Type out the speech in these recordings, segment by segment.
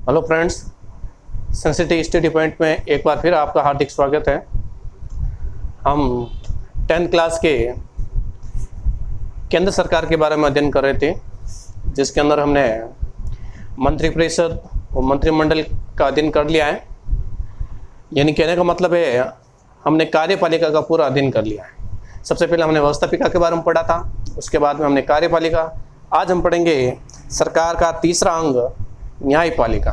Hello friends, sensitive study point में एक बार फिर आपका हार्दिक स्वागत है। हम 10th क्लास के केंद्र सरकार के बारे में अध्ययन कर रहे थे, जिसके अंदर हमने मंत्रिपरिषद और मंत्रिमंडल का अध्ययन कर लिया है। यानी कहने का मतलब है हमने कार्यपालिका का पूरा अध्ययन कर लिया है। सबसे पहले हमने व्यवस्थापिका के बारे में पढ़ा था, उसके बाद में हमने कार्यपालिका। आज हम पढ़ेंगे सरकार का तीसरा अंग न्यायपालिका।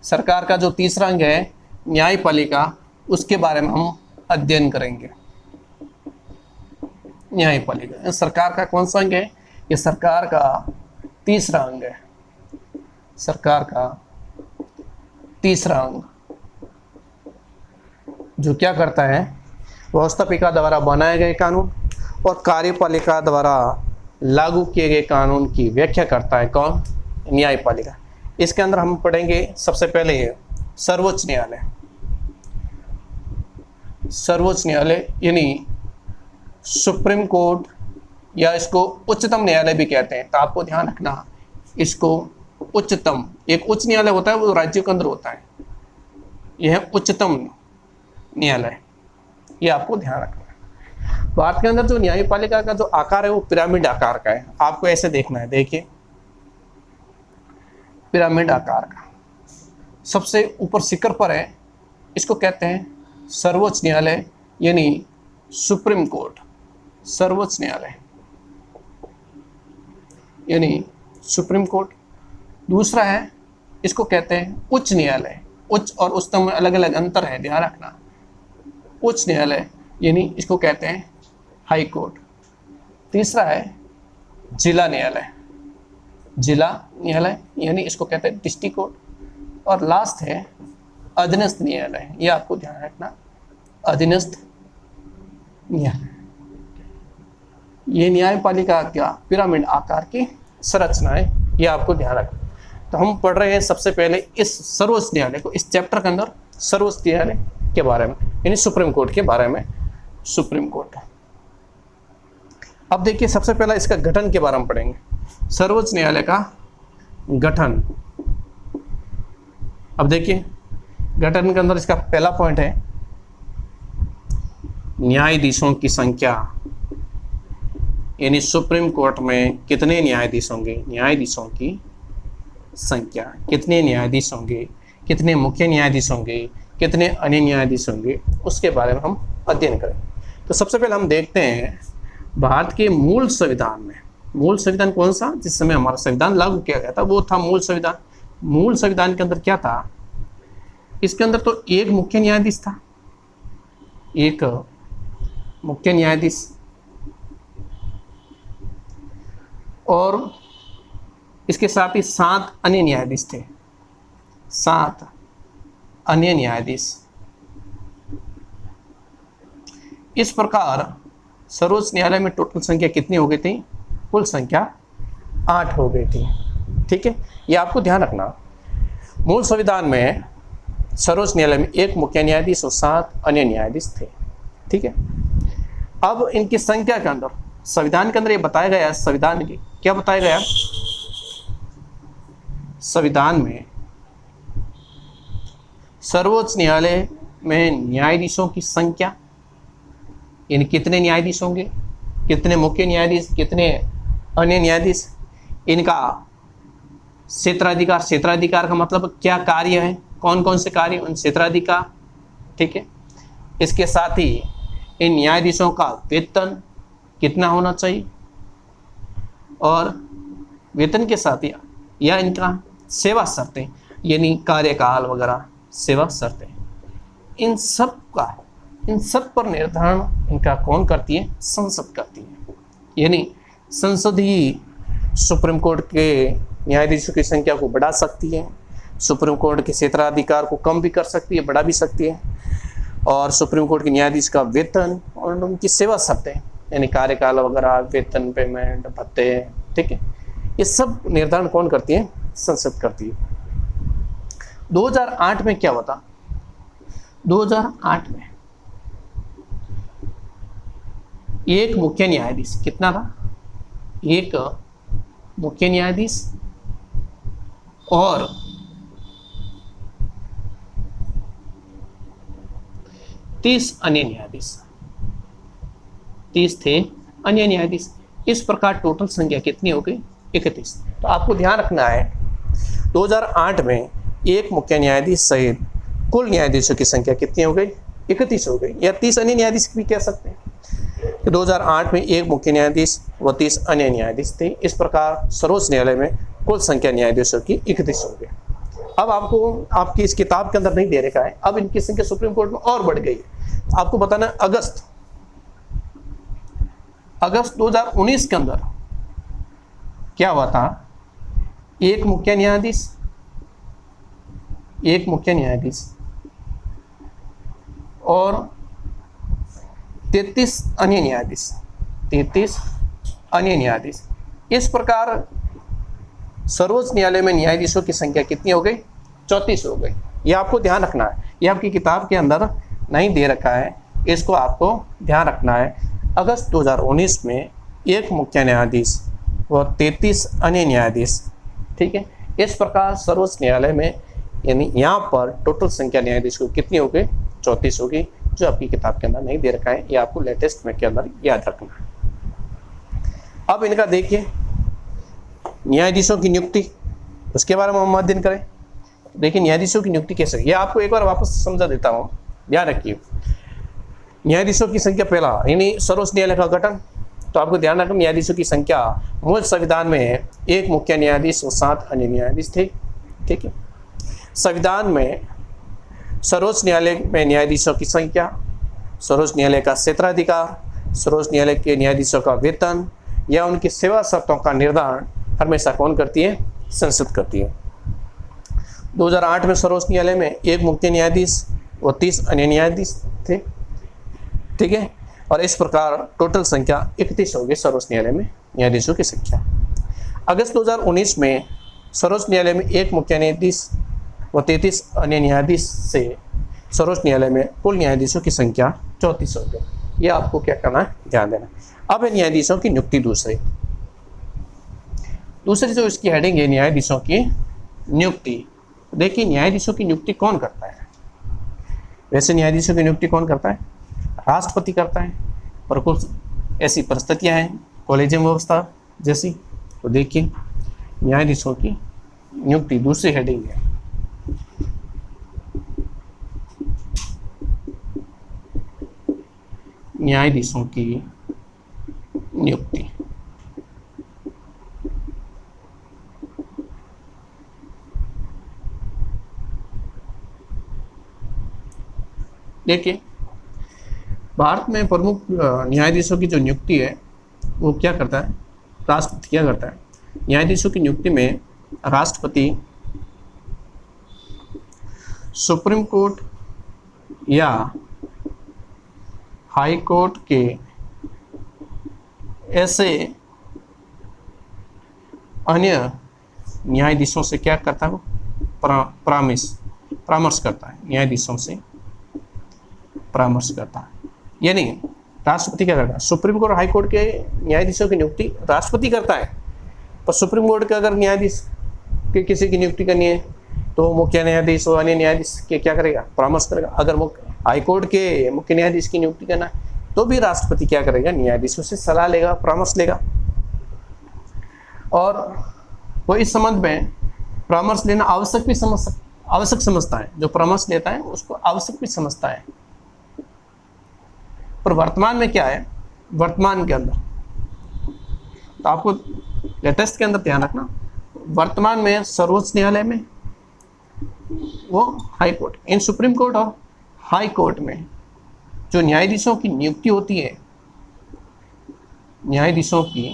सरकार का जो तीसरा अंग है न्यायपालिका, उसके बारे में हम अध्ययन करेंगे। न्यायपालिका सरकार का कौन सा अंग है? ये सरकार का तीसरा अंग है। सरकार का तीसरा अंग जो क्या करता है, व्यवस्थापिका द्वारा बनाए गए कानून और कार्यपालिका द्वारा लागू किए गए कानून की व्याख्या करता है। कौन? न्यायपालिका। इसके अंदर हम पढ़ेंगे सबसे पहले सर्वोच्च न्यायालय। सर्वोच्च न्यायालय यानी सुप्रीम कोर्ट, या इसको उच्चतम न्यायालय भी कहते हैं। तो आपको ध्यान रखना, इसको उच्चतम, एक उच्च न्यायालय होता है वो राज्यों के अंदर होता है, यह उच्चतम न्यायालय, ये आपको ध्यान रखना है। भारत के अंदर जो न्यायपालिका का जो आकार है वो पिरामिड आकार का है। आपको ऐसे देखना है, देखिए पिरामिड आकार का, सबसे ऊपर शिखर पर है, इसको कहते हैं सर्वोच्च न्यायालय यानी सुप्रीम कोर्ट। सर्वोच्च न्यायालय यानी सुप्रीम कोर्ट। दूसरा है, इसको कहते हैं उच्च न्यायालय। उच्च और उच्चतम में अलग अलग अंतर है, ध्यान रखना। उच्च न्यायालय यानी इसको कहते हैं हाई कोर्ट। तीसरा है जिला न्यायालय। जिला न्यायालय यानी इसको कहते हैं डिस्ट्रिक्ट कोर्ट। और लास्ट है अधीनस्थ न्यायालय, ये आपको ध्यान रखना, अधीनस्थ न्यायालय। ये न्यायपालिका का पिरामिड आकार की संरचना है, ये आपको ध्यान रखना। तो हम पढ़ रहे हैं सबसे पहले इस सर्वोच्च न्यायालय को, इस चैप्टर के अंदर सर्वोच्च न्यायालय के बारे में यानी सुप्रीम कोर्ट के बारे में। सुप्रीम कोर्ट, अब देखिए सबसे पहला इसका गठन के बारे में पढ़ेंगे। सर्वोच्च न्यायालय का गठन। अब देखिए गठन के अंदर इसका पहला पॉइंट है न्यायाधीशों की संख्या, यानी सुप्रीम कोर्ट में कितने न्यायाधीश होंगे, न्यायाधीशों की संख्या, कितने न्यायाधीश होंगे, कितने मुख्य न्यायाधीश होंगे, कितने अन्य न्यायाधीश होंगे, उसके बारे में हम अध्ययन करें। तो सबसे पहले हम देखते हैं भारत के मूल संविधान में। मूल संविधान कौन सा? जिस समय हमारा संविधान लागू किया गया था वो था मूल संविधान। मूल संविधान के अंदर क्या था? इसके अंदर तो एक मुख्य न्यायाधीश था, एक मुख्य न्यायाधीश, और इसके साथ ही 7 अन्य न्यायाधीश थे। 7 अन्य न्यायाधीश। इस प्रकार सर्वोच्च न्यायालय में टोटल संख्या कितनी हो गई थी? कुल संख्या 8 हो गई थी। ठीक है, ये आपको ध्यान रखना। मूल संविधान में सर्वोच्च न्यायालय में एक मुख्य न्यायाधीश और 7 अन्य न्यायाधीश थे। ठीक है, अब इनकी संख्या के अंदर संविधान के अंदर ये बताया गया, संविधान की क्या बताया गया? संविधान में सर्वोच्च न्यायालय में न्यायाधीशों की संख्या, यानी कितने न्यायाधीश होंगे, कितने मुख्य न्यायाधीश, कितने अन्य न्यायाधीश, इनका क्षेत्राधिकार। क्षेत्राधिकार का मतलब क्या कार्य है, कौन कौन से कार्य, उन क्षेत्राधिकार। ठीक है, इसके साथ ही इन न्यायाधीशों का वेतन कितना होना चाहिए, और वेतन के साथ ही या इनका सेवा शर्तें यानी कार्यकाल वगैरह, सेवा शर्तें, इन सब पर निर्धारण इनका कौन करती है? संसद करती है। यानी संसद ही सुप्रीम कोर्ट के न्यायाधीशों की संख्या को बढ़ा सकती है, सुप्रीम कोर्ट के क्षेत्राधिकार को कम भी कर सकती है, बढ़ा भी सकती है, और सुप्रीम कोर्ट के न्यायाधीश का वेतन और उनकी सेवा शर्तें यानी कार्यकाल वगैरह, वेतन, पेमेंट, भत्ते, ठीक है, ये सब निर्धारण कौन करती है? संसद करती है। 2008 में क्या हुआ था? 2008 में एक मुख्य न्यायाधीश, कितना था? एक मुख्य न्यायाधीश और 30 अन्य न्यायाधीश, 30 थे अन्य न्यायाधीश। इस प्रकार टोटल संख्या कितनी हो गई? 31। तो आपको ध्यान रखना है 2008 में एक मुख्य न्यायाधीश सहित कुल न्यायाधीशों की संख्या कितनी हो गई? 31 हो गई, या 30 अन्य न्यायाधीश भी कह सकते हैं। तो 2008 में एक मुख्य न्यायाधीश व 30 अन्य न्यायाधीश थे। इस प्रकार सर्वोच्च न्यायालय में कुल संख्या न्यायाधीशों की 31 हो गई। अब आपको आपकी इस किताब के अंदर नहीं दे रखा है, अब इनकी संख्या सुप्रीम कोर्ट में और बढ़ गई है। आपको बताना अगस्त 2019 के अंदर क्या हुआ था? एक मुख्य न्यायाधीश और 33 अन्य न्यायाधीश, 33 अन्य न्यायाधीश। इस प्रकार सर्वोच्च न्यायालय में न्यायाधीशों की संख्या कितनी हो गई? 34 हो गई। ये आपको ध्यान रखना है, ये आपकी किताब के अंदर नहीं दे रखा है, इसको आपको ध्यान रखना है। अगस्त 2019 में एक मुख्य न्यायाधीश व 33 अन्य न्यायाधीश, ठीक है। इस प्रकार सर्वोच्च न्यायालय में यानी यहाँ पर टोटल संख्या न्यायाधीशों की कितनी हो गई? 34 होगी, जो आपकी किताब के अंदर नहीं दे रखा है। ये आपको लेटेस्ट में के अंदर याद रखना है। अब इनका देखिए न्यायाधीशों की नियुक्ति, उसके बारे में हम अध्ययन करें। देखिए न्यायाधीशों की नियुक्ति कैसे, ये आपको एक बार वापस समझा देता हूँ, ध्यान रखिए। न्यायाधीशों की संख्या पहला यानी सर्वोच्च न्यायालय का गठन, तो आपको ध्यान रखना न्यायाधीशों की संख्या मूल संविधान में एक मुख्य न्यायाधीश और 7 अन्य न्यायाधीश थे, ठीक है। संविधान में सर्वोच्च न्यायालय में न्यायाधीशों की संख्या, सर्वोच्च न्यायालय का क्षेत्राधिकार, सर्वोच्च न्यायालय के न्यायाधीशों का वेतन या उनकी सेवा शर्तों का निर्धारण हमेशा कौन करती है? संसद करती है। 2008 में सर्वोच्च न्यायालय में एक मुख्य न्यायाधीश व 30 अन्य न्यायाधीश थे, ठीक है। और इस प्रकार टोटल संख्या 31 हो गई सर्वोच्च न्यायालय में न्यायाधीशों की संख्या। अगस्त 2019 में सर्वोच्च न्यायालय में एक मुख्य न्यायाधीश व 33 अन्य न्यायाधीश से सर्वोच्च न्यायालय में कुल न्यायाधीशों की संख्या 34 हो गई। ये आपको क्या करना है? ध्यान देना। अब है न्यायाधीशों की नियुक्ति। दूसरी जो इसकी हेडिंग है न्यायाधीशों की नियुक्ति। देखिए न्यायाधीशों की नियुक्ति कौन करता है? वैसे न्यायाधीशों की नियुक्ति कौन करता है? राष्ट्रपति करता है, पर कुछ ऐसी परिस्थितियां हैं कॉलेजियम व्यवस्था जैसी। तो देखिए न्यायाधीशों की नियुक्ति दूसरी हेडिंग है। न्यायाधीशों की नियुक्ति। देखिए भारत में प्रमुख न्यायाधीशों की जो नियुक्ति है वो क्या करता है? राष्ट्रपति क्या करता है? न्यायाधीशों की नियुक्ति में राष्ट्रपति सुप्रीम कोर्ट या हाई कोर्ट के ऐसे अन्य न्यायाधीशों से क्या करता है? वो परामर्श करता है, न्यायाधीशों से परामर्श करता है। यानी राष्ट्रपति क्या करता है? सुप्रीम कोर्ट और हाई कोर्ट के न्यायाधीशों की नियुक्ति राष्ट्रपति करता है, पर सुप्रीम कोर्ट के अगर न्यायाधीश के किसी की नियुक्ति करनी है तो मुख्य न्यायाधीश और अन्य न्यायाधीश के क्या करेगा? परामर्श करेगा। अगर हाई कोर्ट के मुख्य न्यायाधीश की नियुक्ति करना है तो भी राष्ट्रपति क्या करेगा? न्यायाधीशों से सलाह लेगा, परामर्श लेगा। और वो इस संबंध में परामर्श लेना आवश्यक समझता है। जो परामर्श लेता है उसको आवश्यक भी समझता है। पर वर्तमान में क्या है? वर्तमान के अंदर तो आपको लेटेस्ट के अंदर ध्यान रखना, वर्तमान में सर्वोच्च न्यायालय में वो हाई कोर्ट, इन सुप्रीम कोर्ट और हाई कोर्ट में जो न्यायाधीशों की नियुक्ति होती है, न्यायाधीशों की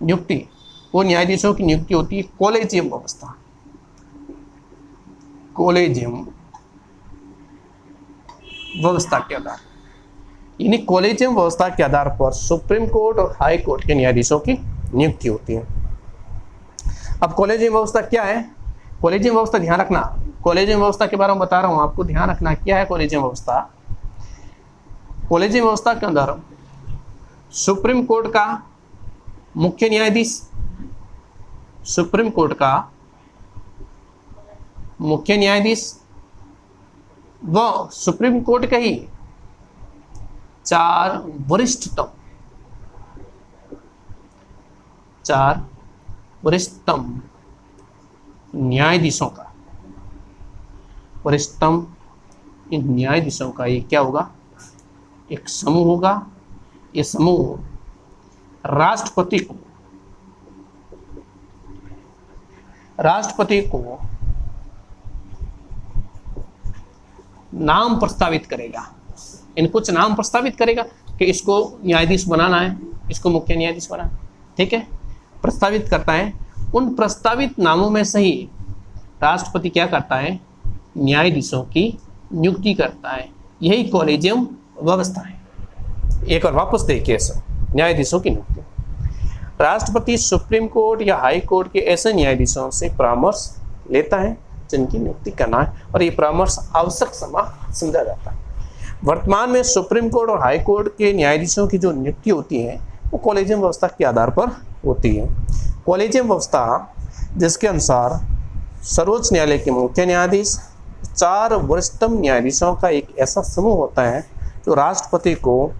नियुक्ति, वो न्यायाधीशों की नियुक्ति होती है कॉलेजियम व्यवस्था, कॉलेजियम व्यवस्था के आधार, यानी कॉलेजियम व्यवस्था के आधार पर सुप्रीम कोर्ट और हाई कोर्ट के न्यायाधीशों की नियुक्ति होती है। अब कॉलेजियम व्यवस्था क्या है? कॉलेजियम व्यवस्था ध्यान रखना, कॉलेजियम व्यवस्था के बारे में बता रहा हूं आपको, ध्यान रखना क्या है कॉलेजियम व्यवस्था। कॉलेजियम व्यवस्था के अंदर सुप्रीम कोर्ट का मुख्य न्यायाधीश, सुप्रीम कोर्ट का मुख्य न्यायाधीश व सुप्रीम कोर्ट के ही 4 वरिष्ठतम न्यायाधीशों का, वरिष्ठतम इन न्यायाधीशों का ये क्या होगा, एक समूह होगा। ये समूह राष्ट्रपति को नाम प्रस्तावित करेगा। इन कुछ नाम प्रस्तावित करेगा कि इसको न्यायाधीश बनाना है, इसको मुख्य न्यायाधीश बनाना, ठीक है, प्रस्तावित करता है। उन प्रस्तावित नामों में से ही राष्ट्रपति क्या करता है, न्यायाधीशों की नियुक्ति करता है। यही कॉलेजियम व्यवस्था है। एक और वापस देखिए सर, न्यायाधीशों की नियुक्ति। राष्ट्रपति सुप्रीम कोर्ट या हाई कोर्ट के ऐसे न्यायाधीशों से परामर्श लेता है जिनकी नियुक्ति करना है, और ये परामर्श आवश्यक समझा जाता है। वर्तमान में सुप्रीम कोर्ट और हाई कोर्ट के न्यायाधीशों की जो नियुक्ति होती है वो कॉलेजियम व्यवस्था के आधार पर होती है। कॉलेजियम व्यवस्था जिसके अनुसार सर्वोच्च न्यायालय के मुख्य न्यायाधीश 4 वरिष्ठतम न्यायाधीशों का एक ऐसा समूह होता है जो राष्ट्रपति को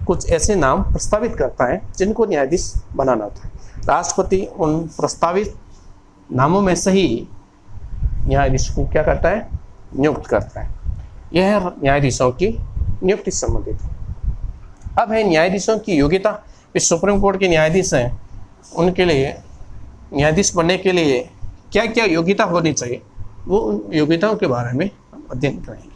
कुछ ऐसे नाम प्रस्तावित करता है जिनको न्यायाधीश बनाना होता है। राष्ट्रपति उन प्रस्तावित नामों में से ही न्यायाधीश को क्या करता है, नियुक्त करता है। यह है न्यायाधीशों की नियुक्ति संबंधित। अब है न्यायाधीशों की योग्यता। इस सुप्रीम कोर्ट के न्यायाधीश हैं, उनके लिए न्यायाधीश बनने के लिए क्या क्या योग्यता होनी चाहिए, वो उन योग्यताओं के बारे में अध्ययन करेंगे।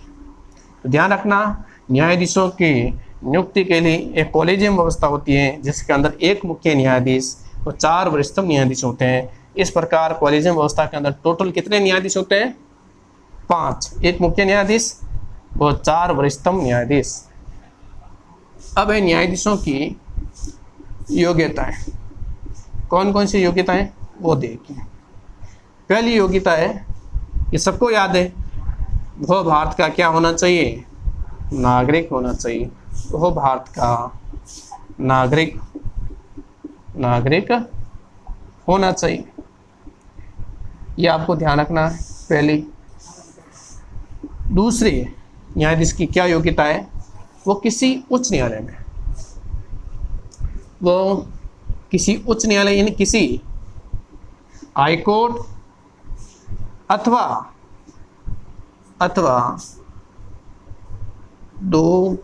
तो ध्यान रखना, न्यायाधीशों की नियुक्ति के लिए एक कॉलेजियम व्यवस्था होती है जिसके अंदर एक मुख्य न्यायाधीश और 4 वरिष्ठतम न्यायाधीश होते हैं। इस प्रकार कॉलेजियम व्यवस्था के अंदर टोटल कितने न्यायाधीश होते हैं, 5, एक मुख्य न्यायाधीश और 4 वरिष्ठतम न्यायाधीश। अब है न्यायाधीशों की योग्यताएं। कौन कौन सी योग्यताएं वो देखिए। पहली योग्यता है, ये सबको याद है, वह भारत का क्या होना चाहिए, नागरिक होना चाहिए। वह भारत का नागरिक होना चाहिए। ये आपको ध्यान रखना है पहली। दूसरी न्यायाधीश की क्या योग्यता है, वो किसी उच्च न्यायालय में, वो किसी उच्च न्यायालय यानी किसी हाई कोर्ट अथवा दो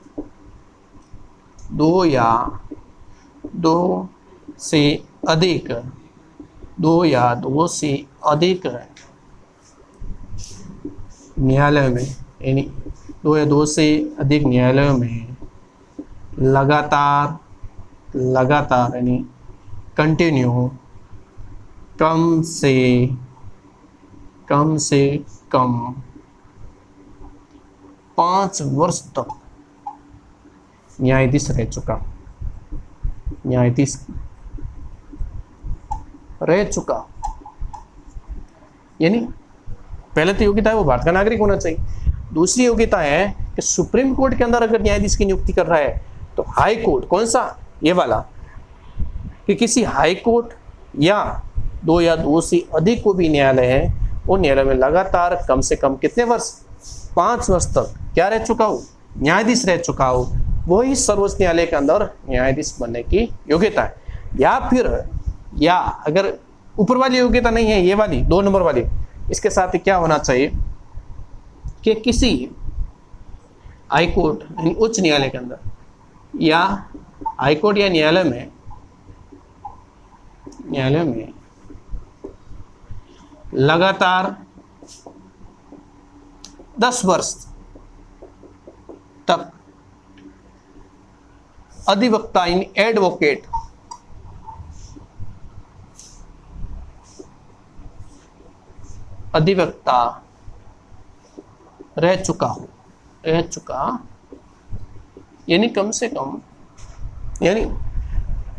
या दो से अधिक न्यायालय में, यानी 2 या 2 से अधिक न्यायालयों में लगातार यानी कंटिन्यू कम से कम 5 वर्ष तक न्यायाधीश रह चुका, यानी पहले तो योग्यता है वो भारत का नागरिक होना चाहिए। दूसरी योग्यता है कि सुप्रीम कोर्ट के अंदर अगर न्यायाधीश की नियुक्ति कर रहा है तो हाई कोर्ट, कौन सा, ये वाला, कि किसी हाई कोर्ट या 2 या 2 से अधिक को भी न्यायालय है, वो न्यायालय में लगातार कम से कम कितने वर्ष, 5 वर्ष तक क्या रह चुका हो, न्यायाधीश रह चुका हो, वही सर्वोच्च न्यायालय के अंदर न्यायाधीश बनने की योग्यता है। या अगर ऊपर वाली योग्यता नहीं है, ये वाली 2 नंबर वाली, इसके साथ क्या होना चाहिए कि किसी हाई कोर्ट यानी उच्च न्यायालय के अंदर या हाई कोर्ट या न्यायालय में लगातार 10 वर्ष तक अधिवक्ता यानी एडवोकेट रह चुका यानी कम से कम, यानी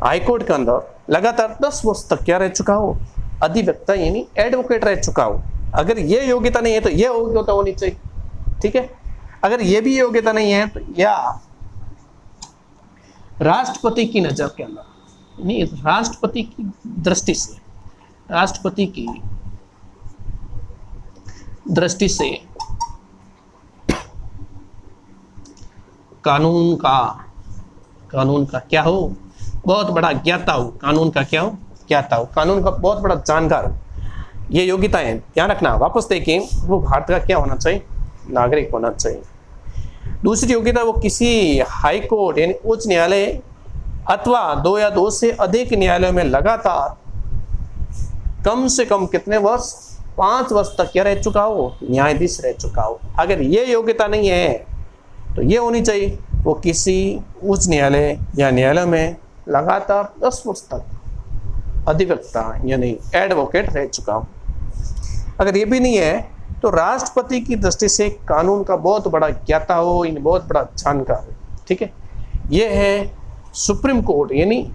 हाईकोर्ट के अंदर लगातार 10 वर्ष तक क्या रह चुका हो, अधिवक्ता यानी एडवोकेट रह चुका हो। अगर ये योग्यता नहीं है तो ये योग्यता होनी चाहिए, ठीक है। अगर ये भी योग्यता नहीं है तो या राष्ट्रपति की नजर के अंदर, यानी राष्ट्रपति की दृष्टि से, राष्ट्रपति की दृष्टि से कानून का क्या हो, बहुत बड़ा ज्ञाता हो। कानून का क्या हो, ज्ञाता हो। कानून का बहुत बड़ा जानकार। ये योग्यताएं ध्यान रखना। वापस देखें, वो भारत का क्या होना चाहिए, नागरिक होना चाहिए। दूसरी योग्यता, वो किसी हाई कोर्ट यानी उच्च न्यायालय अथवा 2 या 2 से अधिक न्यायालयों में लगातार कम से कम कितने वर्ष, 5 वर्ष तक क्या रह चुका हो, न्यायाधीश रह चुका हो। अगर ये योग्यता नहीं है तो ये होनी चाहिए, वो किसी उच्च न्यायालय या न्यायालय में लगातार 10 वर्ष तक अधिवक्ता यानी एडवोकेट रह चुका हो। अगर ये भी नहीं है तो राष्ट्रपति की दृष्टि से कानून का बहुत बड़ा ज्ञाता हो, इन बहुत बड़ा जानकार हो। ठीक है, ये है सुप्रीम कोर्ट यानी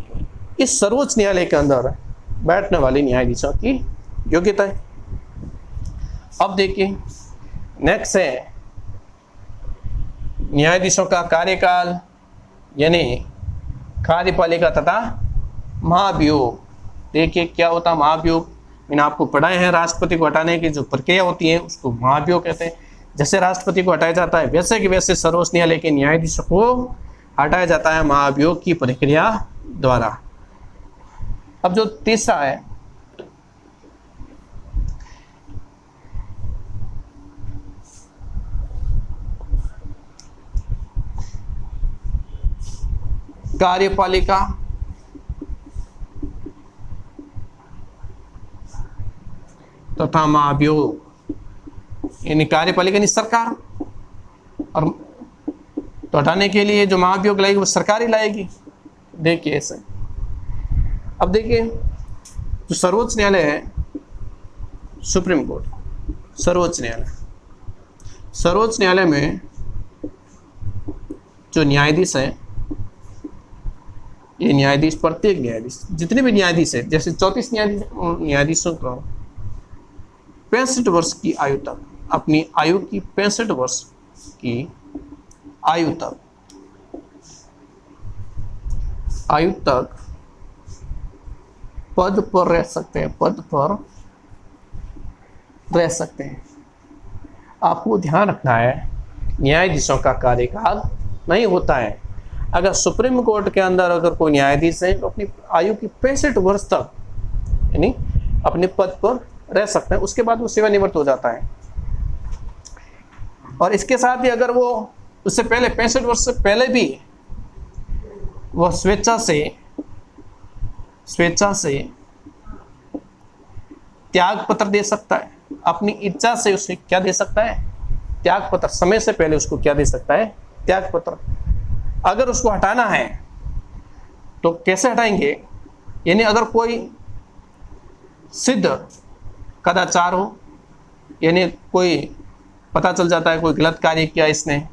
इस सर्वोच्च न्यायालय के अंदर बैठने वाले न्यायाधीशों की योग्यता है। अब देखिए नेक्स्ट है न्यायाधीशों का कार्यकाल यानी कार्यपालिका तथा महाभियोग। देखिए क्या होता है महाभियोग, मैंने आपको पढ़ाए हैं। राष्ट्रपति को हटाने की जो प्रक्रिया होती है उसको महाभियोग कहते हैं। जैसे राष्ट्रपति को हटाया जाता है वैसे कि वैसे सर्वोच्च न्यायालय के न्यायाधीशों को हटाया जाता है महाभियोग की प्रक्रिया द्वारा। अब जो तीसरा है कार्यपालिका तथा महाभियोग यानी कार्यपालिका यानी सरकार, और तो हटाने के लिए जो महाभियोग लाएगी वो सरकार ही लाएगी। देखिए ऐसे। अब देखिए जो सर्वोच्च न्यायालय है, सुप्रीम कोर्ट, सर्वोच्च न्यायालय में जो न्यायाधीश है, ये न्यायाधीश, प्रत्येक न्यायाधीश, जितने भी न्यायाधीश है, जैसे 34 न्यायाधीशों को 65 वर्ष की आयु तक, अपनी आयु की 65 वर्ष की आयु तक पद पर रह सकते हैं। आपको ध्यान रखना है न्यायाधीशों का कार्यकाल नहीं होता है। अगर सुप्रीम कोर्ट के अंदर अगर कोई न्यायाधीश है तो अपनी आयु की 65 वर्ष तक यानी अपने पद पर रह सकते हैं, उसके बाद वो सेवानिवृत्त हो जाता है। और इसके साथ ही अगर वो उससे पहले 65 वर्ष से पहले भी वह स्वेच्छा से त्याग पत्र दे सकता है। अपनी इच्छा से उसे क्या दे सकता है, त्याग पत्र। समय से पहले उसको क्या दे सकता है, त्याग पत्र। अगर उसको हटाना है तो कैसे हटाएंगे, यानी अगर कोई सिद्ध कदाचार हो, यानी कोई पता चल जाता है कोई गलत कार्य किया इसने,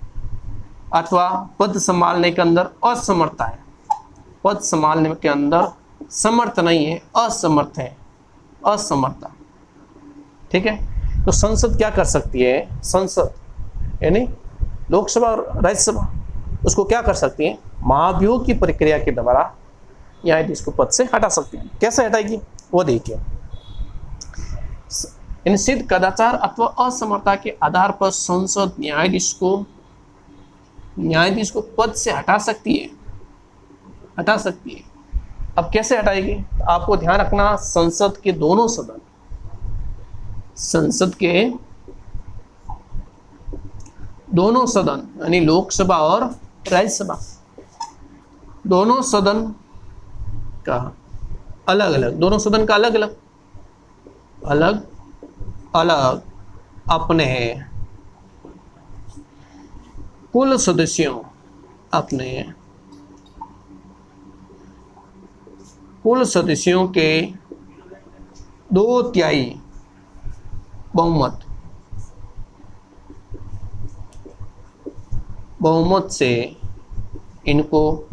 अथवा पद संभालने के अंदर असमर्थता है, पद संभालने के अंदर समर्थ नहीं है, असमर्थ है, असमर्थता। ठीक है, तो संसद क्या कर सकती है, संसद यानी लोकसभा और राज्यसभा उसको क्या कर सकती है, महाभियोग की प्रक्रिया के द्वारा न्यायाधीश को पद से हटा सकती है। कैसे हटाएगी वो देखिए। इन सिद्ध कदाचार अथवा असमर्थता के आधार पर संसद न्यायाधीश को पद से हटा सकती है। अब कैसे हटाएगी, तो आपको ध्यान रखना, संसद के दोनों सदन, यानी लोकसभा और राज्यसभा, दोनों सदन का अलग अलग अपने कुल सदस्यों के 2/3 बहुमत से इनको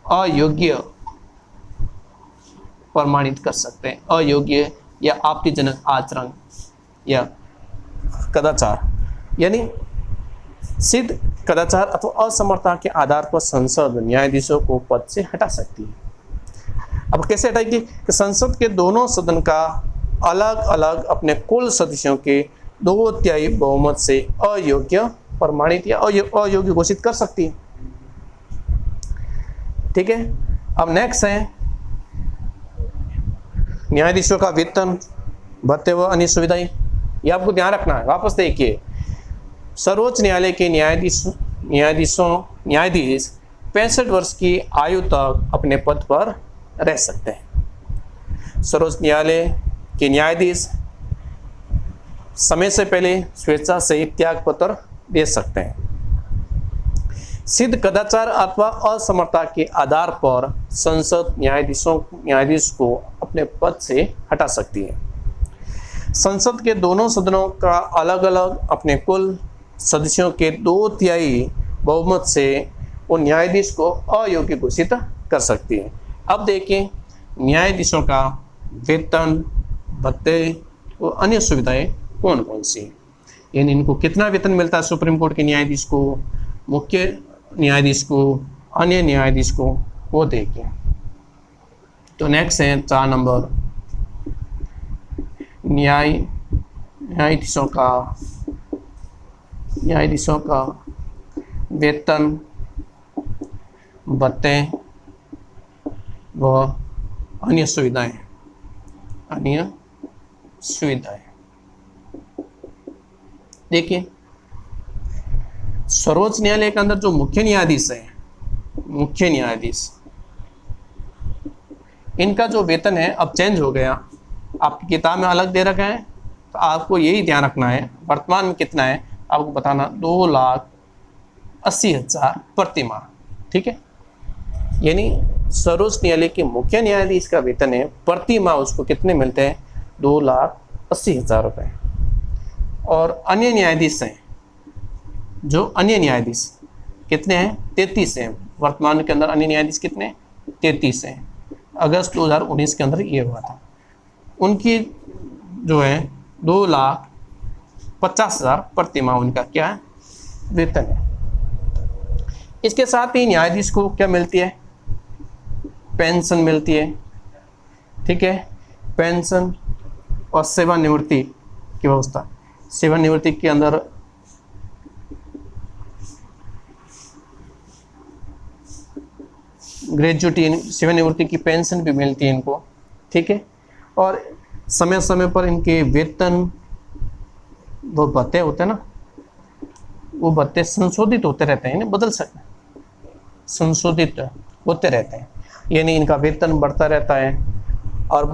अयोग्य प्रमाणित कर सकते हैं। अयोग्य या आपत्तिजनक आचरण या कदाचार, यानी सिद्ध कदाचार अथवा असमर्थता के आधार पर संसद न्यायाधीशों को पद से हटा सकती है। अब कैसे हटाएगी कि संसद के दोनों सदन का अलग अलग अपने कुल सदस्यों के 2/3 बहुमत से अयोग्य प्रमाणित या अयोग्य घोषित कर सकती है। ठीक है, अब नेक्स्ट है न्यायाधीशों का वेतन, भत्ते व अन्य सुविधाएं। ये आपको ध्यान रखना है। वापस देखिए, सर्वोच्च न्यायालय के न्यायाधीश 65 वर्ष की आयु तक अपने पद पर रह सकते हैं। सर्वोच्च न्यायालय के न्यायाधीश समय से पहले स्वेच्छा से त्याग पत्र दे सकते हैं। सिद्ध कदाचार अथवा असमर्थता के आधार पर संसद न्यायाधीश को अपने पद से हटा सकती है। संसद के दोनों सदनों का अलग अलग अपने कुल सदस्यों के 2/3 बहुमत से उन न्यायाधीश को अयोग्य घोषित कर सकती है। अब देखिए न्यायाधीशों का वेतन, भत्ते और अन्य सुविधाएं कौन कौन सी हैं, यानी इनको कितना वेतन मिलता है सुप्रीम कोर्ट के न्यायाधीश को, मुख्य न्यायाधीश को, अन्य न्यायाधीश को, वो देखिए। तो नेक्स्ट है 4 नंबर, न्यायाधीशों का वेतन, भत्ते व अन्य सुविधाएं। देखिए सर्वोच्च न्यायालय के अंदर जो मुख्य न्यायाधीश इनका जो वेतन है अब चेंज हो गया। आपकी किताब में अलग दे रखा है, तो आपको यही ध्यान रखना है वर्तमान में कितना है, आपको बताना 2,80,000 प्रति माह। ठीक है, यानी सर्वोच्च न्यायालय के मुख्य न्यायाधीश का वेतन है प्रति माह उसको कितने मिलते हैं, 2,80,000 रुपये। और अन्य न्यायाधीश हैं, जो अन्य न्यायाधीश कितने हैं, 33 हैं। वर्तमान के अंदर अन्य न्यायाधीश कितने, 33 हैं। अगस्त 2019 के अंदर ये हुआ था। उनकी जो है 2,50,000 प्रति माह उनका क्या है, वेतन है। इसके साथ ही न्यायाधीश को क्या मिलती है, पेंशन मिलती है। ठीक है, पेंशन और सेवानिवृत्ति की व्यवस्था। सेवानिवृत्ति के अंदर ग्रेजुएटी सेवानिवृत्ति की पेंशन भी मिलती है इनको। ठीक है, और समय समय पर इनके वेतन वो भत्ते होते हैं ना, वो भत्ते संशोधित होते रहते हैं, बदल सकते, संशोधित होते रहते हैं, यानी इनका वेतन बढ़ता रहता है। और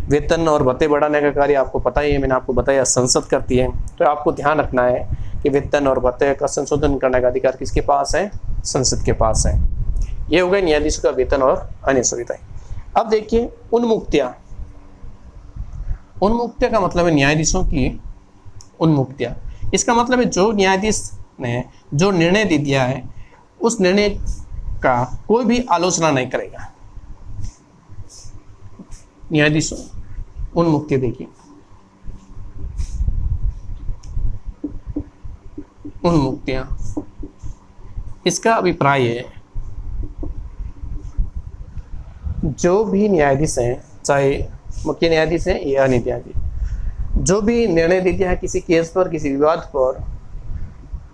वेतन और भत्ते बढ़ाने का कार्य आपको पता ही है, मैंने आपको बताया संसद करती है। तो आपको ध्यान रखना है कि वेतन और भत्ते का संशोधन करने का अधिकार किसके पास है, संसद के पास है। ये हो गए न्यायाधीशों का वेतन और अन्य सुविधाएं। अब देखिए उन्मुक्तियां का मतलब है न्यायाधीशों की उन्मुक्तियां। इसका मतलब है जो न्यायाधीश ने जो निर्णय दे दिया है उस निर्णय का कोई भी आलोचना नहीं करेगा। न्यायाधीशों उन्मुक्ति देखिए, उन्मुक्तियां, इसका अभिप्राय है जो भी न्यायाधीश हैं, चाहे मुख्य न्यायाधीश हैं या अन्य न्यायाधीश, जो भी निर्णय दे दिया है किसी केस पर, किसी विवाद पर,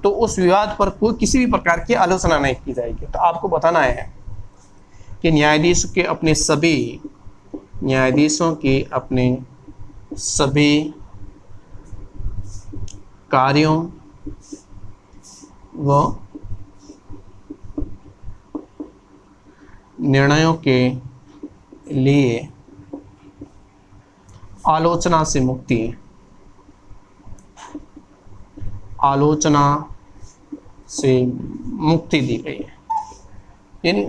तो उस विवाद पर कोई किसी भी प्रकार की आलोचना नहीं की जाएगी। तो आपको बताना है कि न्यायाधीशों के अपने सभी कार्यों व निर्णयों के लिए आलोचना से मुक्ति दी गई है। यानी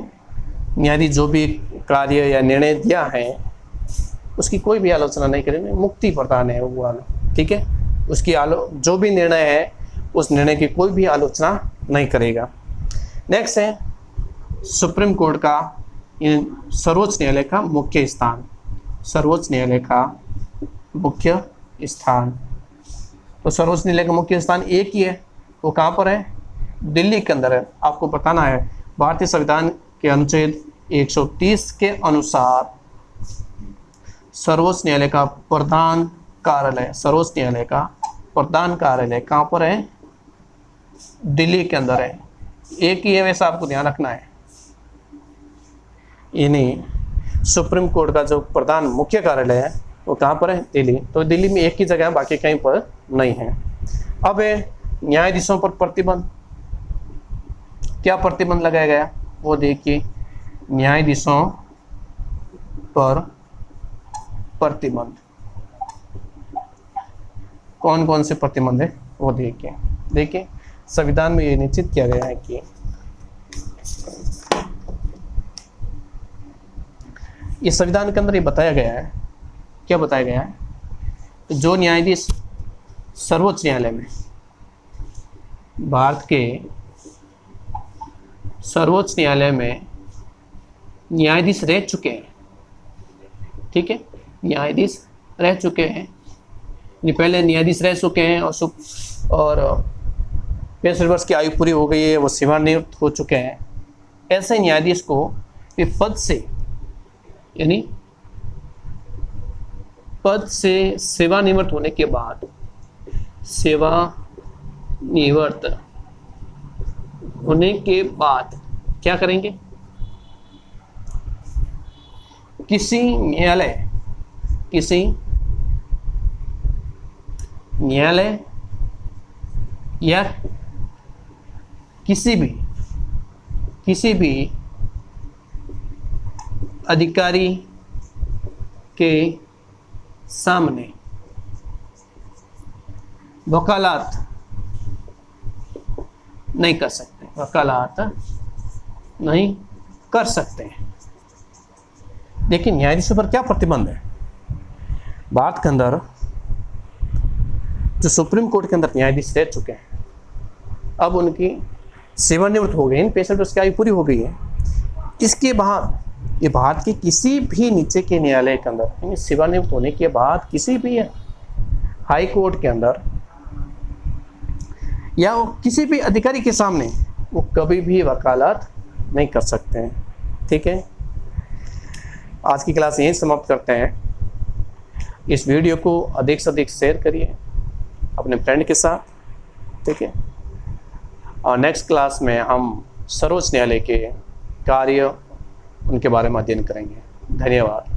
न्यायाधीश जो भी कार्य या निर्णय दिया है उसकी कोई भी आलोचना नहीं करेंगे, मुक्ति प्रदान है वो वाला। ठीक है, उसकी जो भी निर्णय है उस निर्णय की कोई भी आलोचना नहीं करेगा। नेक्स्ट है सुप्रीम कोर्ट का, सर्वोच्च न्यायालय का मुख्य स्थान। सर्वोच्च न्यायालय का मुख्य स्थान, तो सर्वोच्च न्यायालय का मुख्य स्थान एक ही है, वो कहाँ पर है, दिल्ली के अंदर है। आपको बताना है भारतीय संविधान के अनुच्छेद 130 के अनुसार सर्वोच्च न्यायालय का प्रधान कार्यालय, सर्वोच्च न्यायालय का प्रधान कार्यालय कहाँ पर है? दिल्ली के अंदर है। एक ही है, वैसा आपको ध्यान रखना है। इन्हीं सुप्रीम कोर्ट का जो प्रधान मुख्य कार्यालय है वो कहाँ पर है? दिल्ली। तो दिल्ली में एक ही जगह है, बाकी कहीं पर नहीं है। अब न्यायाधीशों पर प्रतिबंध, क्या प्रतिबंध लगाया गया वो देखिए। न्यायाधीशों पर प्रतिबंध, कौन कौन से प्रतिबंध है वो देखिए। संविधान में ये निश्चित किया गया है कि इस संविधान के अंदर ये बताया गया है, क्या बताया गया है? जो न्यायाधीश सर्वोच्च न्यायालय में, भारत के सर्वोच्च न्यायालय में न्यायाधीश रह चुके हैं, ठीक है, न्यायाधीश रह चुके हैं, पहले न्यायाधीश रह चुके हैं और 65 वर्ष की आयु पूरी हो गई है, वो सेवानिवृत्त हो चुके हैं, ऐसे न्यायाधीश को पद से, यानी पद से सेवानिवृत्त होने के बाद, सेवानिवृत्त होने के बाद क्या करेंगे? किसी न्यायालय या किसी भी अधिकारी के सामने वकालत नहीं कर सकते, वकालत नहीं कर सकते। लेकिन न्यायाधीशों पर क्या प्रतिबंध है? भारत के अंदर जो सुप्रीम कोर्ट के अंदर न्यायाधीश रह चुके हैं, अब उनकी सेवानिवृत्त हो गई, 65 वर्ष की आयु पूरी हो गई है, इसके बाद ये भारत के किसी भी नीचे के न्यायालय के अंदर, यानी सेवानिवृत्त होने के बाद किसी भी हाई कोर्ट के अंदर या वो किसी भी अधिकारी के सामने वो कभी भी वकालत नहीं कर सकते हैं। ठीक है, आज की क्लास यहीं समाप्त करते हैं। इस वीडियो को अधिक से अधिक शेयर करिए अपने फ्रेंड के साथ, ठीक है। और नेक्स्ट क्लास में हम सर्वोच्च न्यायालय के कार्य, उनके बारे में अध्ययन करेंगे। धन्यवाद।